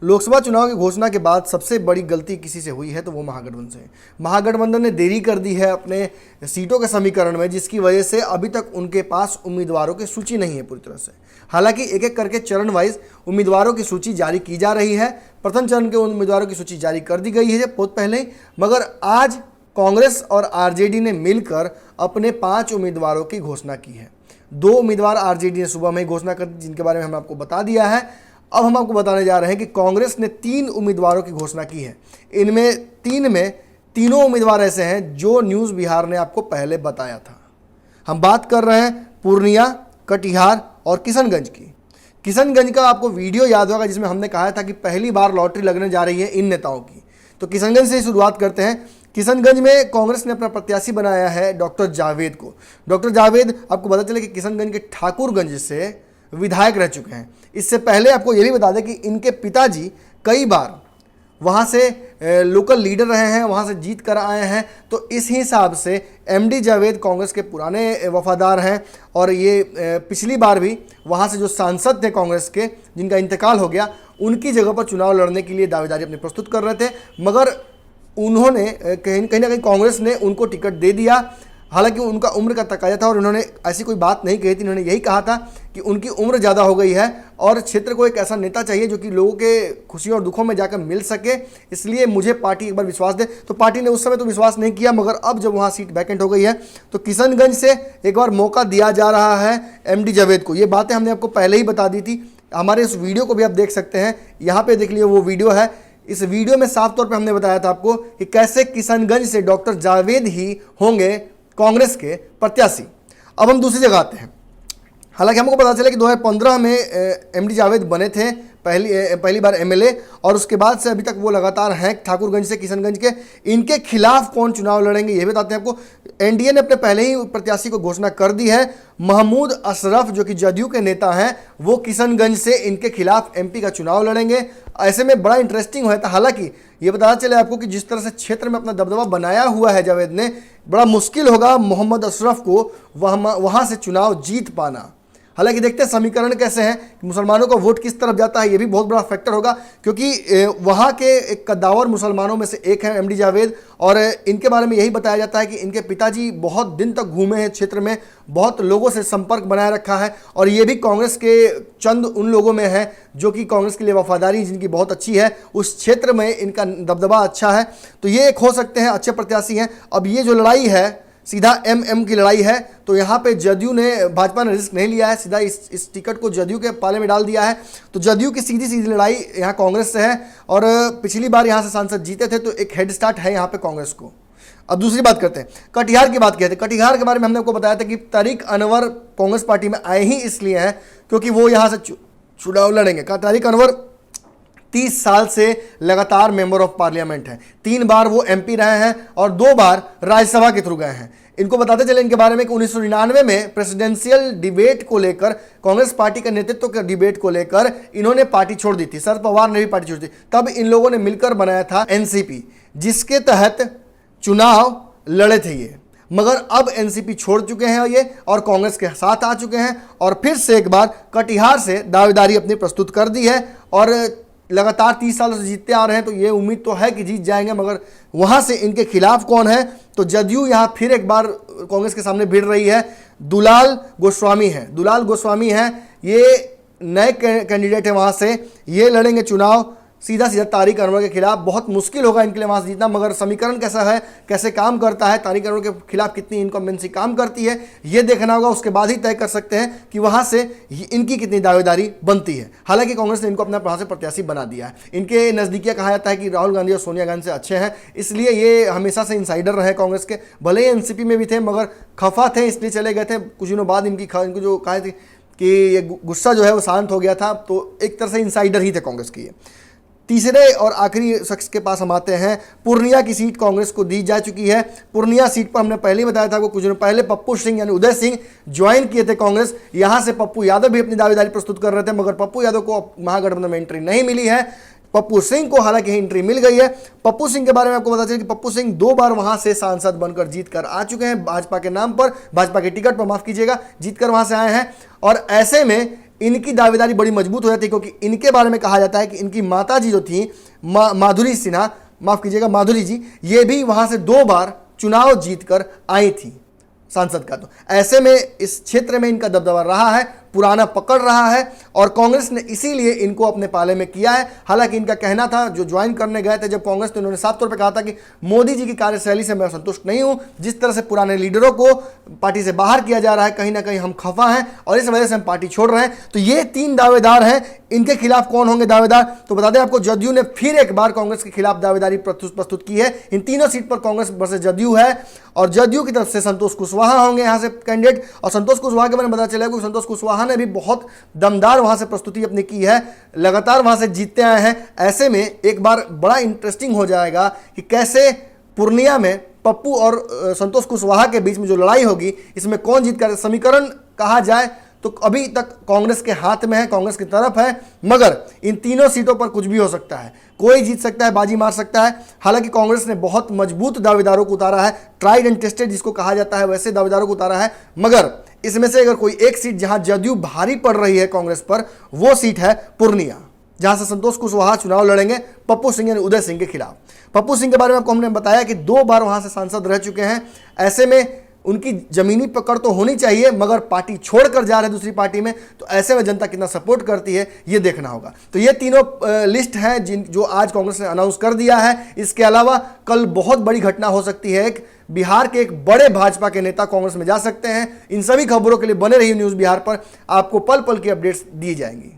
लोकसभा चुनाव की घोषणा के बाद सबसे बड़ी गलती किसी से हुई है तो वो महागठबंधन से है। महागठबंधन ने देरी कर दी है अपने सीटों के समीकरण में, जिसकी वजह से अभी तक उनके पास उम्मीदवारों की सूची नहीं है पूरी तरह से। हालांकि एक एक करके चरण वाइज उम्मीदवारों की सूची जारी की जा रही है। प्रथम चरण के उम्मीदवारों की सूची जारी कर दी गई है बहुत पहले ही, मगर आज कांग्रेस और आरजेडी ने मिलकर अपने 5 उम्मीदवारों की घोषणा की है। 2 उम्मीदवार आरजेडी ने सुबह में घोषणा कर दी, जिनके बारे में हमने आपको बता दिया है। अब हम आपको बताने जा रहे हैं कि कांग्रेस ने 3 उम्मीदवारों की घोषणा की है। इनमें 3 में तीनों उम्मीदवार ऐसे हैं जो न्यूज़ बिहार ने आपको पहले बताया था। हम बात कर रहे हैं पूर्णिया, कटिहार और किशनगंज की। किशनगंज का आपको वीडियो याद होगा जिसमें हमने कहा था कि पहली बार लॉटरी लगने जा रही है इन नेताओं की। तो किशनगंज से शुरुआत करते हैं। किशनगंज में कांग्रेस ने अपना प्रत्याशी बनाया है डॉक्टर जावेद को। डॉक्टर जावेद, आपको पता चले कि किशनगंज के ठाकुरगंज से विधायक रह चुके हैं। इससे पहले आपको ये भी बता दें कि इनके पिताजी कई बार वहाँ से लोकल लीडर रहे हैं, वहाँ से जीत कर आए हैं। तो इस हिसाब से एमडी जावेद कांग्रेस के पुराने वफादार हैं और ये पिछली बार भी वहाँ से जो सांसद थे कांग्रेस के, जिनका इंतकाल हो गया, उनकी जगह पर चुनाव लड़ने के लिए दावेदारी अपनी प्रस्तुत कर रहे थे। मगर उन्होंने कहीं ना कहीं कांग्रेस ने उनको टिकट दे दिया। हालांकि उनका उम्र का तकाजा था और उन्होंने ऐसी कोई बात नहीं कही थी। उन्होंने यही कहा था कि उनकी उम्र ज़्यादा हो गई है और क्षेत्र को एक ऐसा नेता चाहिए जो कि लोगों के खुशियों और दुखों में जाकर मिल सके, इसलिए मुझे पार्टी एक बार विश्वास दे। तो पार्टी ने उस समय तो विश्वास नहीं किया, मगर अब जब वहाँ सीट वैकेंट हो गई है तो किशनगंज से एक बार मौका दिया जा रहा है एमडी जावेद को। ये बातें हमने आपको पहले ही बता दी थी। हमारे इस वीडियो को भी आप देख सकते हैं, यहाँ पर देख लिए वो वीडियो है। इस वीडियो में साफ तौर पर हमने बताया था आपको कि कैसे किशनगंज से डॉक्टर जावेद ही होंगे कांग्रेस के प्रत्याशी। अब हम दूसरी जगह आते हैं। हालांकि हमको पता चला कि 2015 में एमडी जावेद बने थे पहली बार एमएलए, और उसके बाद से अभी तक वो लगातार हैं ठाकुरगंज से किशनगंज के। इनके खिलाफ कौन चुनाव लड़ेंगे ये बताते हैं आपको। एनडीए ने अपने पहले ही प्रत्याशी को घोषणा कर दी है। महमूद अशरफ जो कि जदयू के नेता हैं, वो किशनगंज से इनके खिलाफ एमपी का चुनाव लड़ेंगे। ऐसे में बड़ा इंटरेस्टिंग हुआ था। हालांकि ये बताना चले आपको कि जिस तरह से क्षेत्र में अपना दबदबा बनाया हुआ है जावेद ने, बड़ा मुश्किल होगा मोहम्मद अशरफ को वहाँ से चुनाव जीत पाना। हालांकि देखते हैं समीकरण कैसे हैं, मुसलमानों का वोट किस तरफ जाता है, ये भी बहुत बड़ा फैक्टर होगा, क्योंकि वहाँ के एक कद्दावर मुसलमानों में से एक है एमडी जावेद। और इनके बारे में यही बताया जाता है कि इनके पिताजी बहुत दिन तक घूमे हैं क्षेत्र में, बहुत लोगों से संपर्क बनाए रखा है, और ये भी कांग्रेस के चंद उन लोगों में है जो कि कांग्रेस के लिए वफादारी जिनकी बहुत अच्छी है, उस क्षेत्र में इनका दबदबा अच्छा है। तो ये एक हो सकते हैं अच्छे प्रत्याशी हैं। अब ये जो लड़ाई है सीधा एमएम की लड़ाई है, तो यहाँ पे जदयू ने, भाजपा ने रिस्क नहीं लिया है, सीधा इस टिकट को जदयू के पाले में डाल दिया है। तो जदयू की सीधी सीधी लड़ाई यहाँ कांग्रेस से है, और पिछली बार यहाँ से सांसद जीते थे, तो एक हेड स्टार्ट है यहाँ पे कांग्रेस को। अब दूसरी बात करते हैं, कटिहार की बात कहते हैं। कटिहार के बारे में हमने आपको बताया था कि तारिक अनवर कांग्रेस पार्टी में आए ही इसलिए हैं क्योंकि वो यहाँ से चुनाव लड़ेंगे। तारिक अनवर 30 साल से लगातार मेंबर ऑफ पार्लियामेंट हैं। 3 बार वो एमपी रहे हैं और 2 बार राज्यसभा के थ्रू गए हैं। इनको बताते चले इनके बारे में कि 1999 में प्रेसिडेंशियल डिबेट को लेकर, कांग्रेस पार्टी के नेतृत्व के डिबेट को लेकर इन्होंने पार्टी छोड़ दी थी। शरद पवार ने भी पार्टी छोड़ दी। तब इन लोगों ने मिलकर बनाया था एनसीपी, जिसके तहत चुनाव लड़े थे ये। मगर अब एनसीपी छोड़ चुके हैं ये और कांग्रेस के साथ आ चुके हैं, और फिर से एक बार कटिहार से दावेदारी अपनी प्रस्तुत कर दी है। और लगातार 30 सालों से जीतते आ रहे हैं, तो ये उम्मीद तो है कि जीत जाएंगे। मगर वहाँ से इनके खिलाफ कौन है, तो जदयू यहाँ फिर एक बार कांग्रेस के सामने भिड़ रही है। दुलाल गोस्वामी है, दुलाल गोस्वामी हैं, ये नए कैंडिडेट है वहाँ से। ये लड़ेंगे चुनाव सीधा सीधा तारिक अनवर के खिलाफ। बहुत मुश्किल होगा इनके लिए वहाँ से जीतना, मगर समीकरण कैसा है, कैसे काम करता है, तारिक अनवर के खिलाफ कितनी इनकम्बेंसी काम करती है, ये देखना होगा। उसके बाद ही तय कर सकते हैं कि वहाँ से इनकी कितनी दावेदारी बनती है। हालांकि कांग्रेस ने इनको अपना वहाँ से प्रत्याशी बना दिया है। इनके नज़दीकियाँ कहा जाता है कि राहुल गांधी और सोनिया गांधी से अच्छे हैं, इसलिए ये हमेशा से इंसाइडर रहे कांग्रेस के। भले ही एनसीपी में भी थे, मगर खफा थे इसलिए चले गए थे। कुछ दिनों बाद इनको जो कहा थी कि ये गुस्सा जो है वो शांत हो गया था, तो एक तरह से इंसाइडर ही थे कांग्रेस की। तीसरे और आखिरी शख्स के पास हम आते हैं। पूर्णिया की सीट कांग्रेस को दी जा चुकी है। पूर्णिया सीट पर हमने पहले ही बताया था, कुछ दिनों पहले पप्पू सिंह यानी उदय सिंह ज्वाइन किए थे कांग्रेस। यहां से पप्पू यादव भी अपनी दावेदारी प्रस्तुत कर रहे थे, मगर पप्पू यादव को महागठबंधन में एंट्री नहीं मिली है। पप्पू सिंह को हालांकि एंट्री मिल गई है। पप्पू सिंह के बारे में आपको पता चला कि पप्पू सिंह 2 बार वहां से सांसद बनकर जीत कर आ चुके हैं, भाजपा के नाम पर, भाजपा के टिकट पर, माफ कीजिएगा, जीत कर वहां से आए हैं। और ऐसे में इनकी दावेदारी बड़ी मजबूत हो जाती है, क्योंकि इनके बारे में कहा जाता है कि इनकी माता जी जो थी माधुरी सिन्हा, माफ कीजिएगा माधुरी जी, ये भी वहां से 2 बार चुनाव जीतकर आई थी सांसद का। तो ऐसे में इस क्षेत्र में इनका दबदबा रहा है, पुराना पकड़ रहा है, और कांग्रेस ने इसीलिए इनको अपने पाले में किया है। हालांकि इनका कहना था, जो ज्वाइन करने गए थे जब कांग्रेस, तो उन्होंने साफ तौर पे कहा था कि मोदी जी की कार्यशैली से मैं संतुष्ट नहीं हूं, जिस तरह से पुराने लीडरों को पार्टी से बाहर किया जा रहा है, कहीं ना कहीं हम खफा हैं और इस वजह से हम पार्टी छोड़ रहे हैं। तो ये 3 दावेदार हैं। इनके खिलाफ कौन होंगे दावेदार, तो बता दें आपको, जदयू ने फिर एक बार कांग्रेस के खिलाफ दावेदारी प्रस्तुत की है। इन तीनों सीट पर कांग्रेस वर्सेस जदयू है, और जदयू की तरफ से संतोष कुशवाहा होंगे यहाँ से कैंडिडेट। और संतोष कुशवाहा के बारे में पता चला कि संतोष कुशवाहा ने भी बहुत दमदार वहां से प्रस्तुति अपनी की है, लगातार वहां से जीतते आए हैं। ऐसे में एक बार बड़ा इंटरेस्टिंग हो जाएगा कि कैसे पूर्णिया में पप्पू और संतोष कुशवाहा के बीच में जो लड़ाई होगी, इसमें कौन जीत कर, समीकरण कहा जाए तो अभी तक कांग्रेस के हाथ में है, कांग्रेस की तरफ है, मगर इन तीनों सीटों पर कुछ भी हो सकता है, कोई जीत सकता है, बाजी मार सकता है। हालांकि कांग्रेस ने बहुत मजबूत दावेदारों को उतारा है, ट्राइड एंड टेस्टेड जिसको कहा जाता है, वैसे दावेदारों को उतारा है। मगर इसमें से अगर कोई एक सीट जहां जदयू भारी पड़ रही है कांग्रेस पर, वो सीट है पूर्णिया, जहां से संतोष कुशवाहा चुनाव लड़ेंगे पप्पू सिंह यानी उदय सिंह के खिलाफ। पप्पू सिंह के बारे में आपको हमने बताया कि 2 बार वहां से सांसद रह चुके हैं। ऐसे में उनकी जमीनी पकड़ तो होनी चाहिए, मगर पार्टी छोड़कर जा रहे हैं दूसरी पार्टी में, तो ऐसे में जनता कितना सपोर्ट करती है ये देखना होगा। तो ये तीनों लिस्ट हैं जो आज कांग्रेस ने अनाउंस कर दिया है। इसके अलावा कल बहुत बड़ी घटना हो सकती है, एक बिहार के एक बड़े भाजपा के नेता कांग्रेस में जा सकते हैं। इन सभी खबरों के लिए बने रहिए न्यूज़ बिहार पर, आपको पल पल की अपडेट्स दी जाएंगी।